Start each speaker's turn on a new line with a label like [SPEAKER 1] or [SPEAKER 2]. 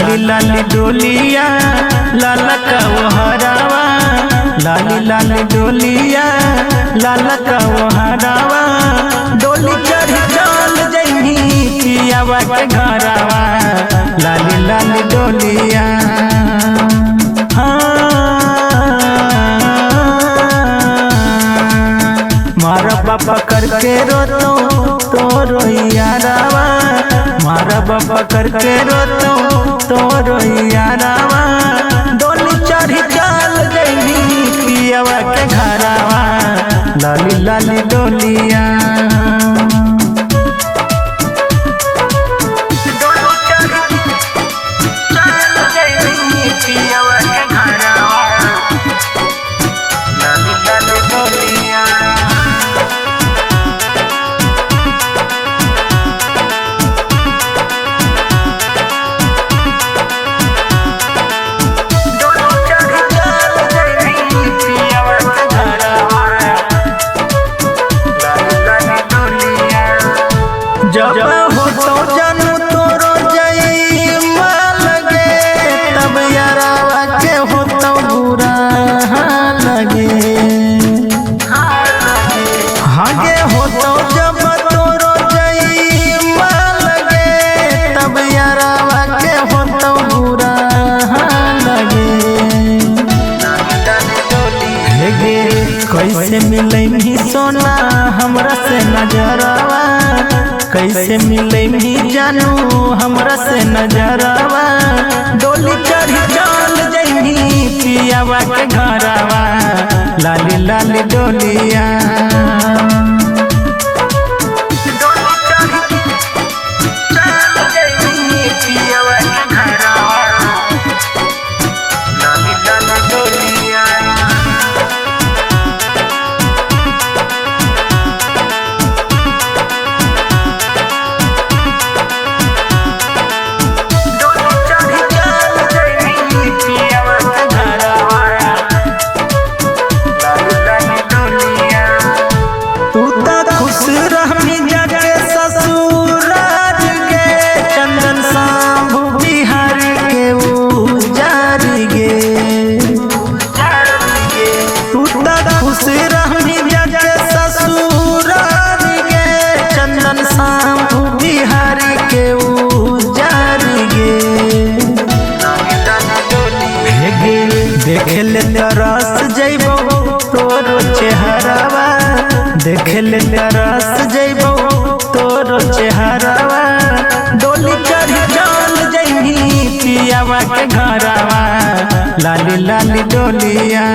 [SPEAKER 1] लाली लाली डोलिया लाला का वो हरावा, लाली लाली डोलिया लाला का वो हरावा, डोली चढ़ चल जइनी पियावा के घरावा, लाली लाली डोलिया। मारा बाबा करके रोतो तो रोइयारावा, मारा बाबा करके रोतो तो रोइयारावा, डोली चढ़ी चल जइनी पियावा के घरावा, लाली लाली डोलिया। जब हो तो जानू तोरो जइमा लगे, तब यारावा के हो तो बुरा लगे, आगे हो तो जब तोरो जइमा लगे, तब यारावा के हो तो बुरा लगे। हेगे कैसे मिले भी सोना हमरा से नजरवा, कैसे मिले भी जानू हमरा से नजरवा, डोली चढ़ी चल जइनी पियावा के घरावा, लाली लाली डोलिया। देखे ले तरस जइबो तोरो चेहरावा, देखे ले तरस जइबो तोरो चेहरावा, डोली चढ़ी चल जइनी पियावा के घरावा, लाली लाली डोलिया।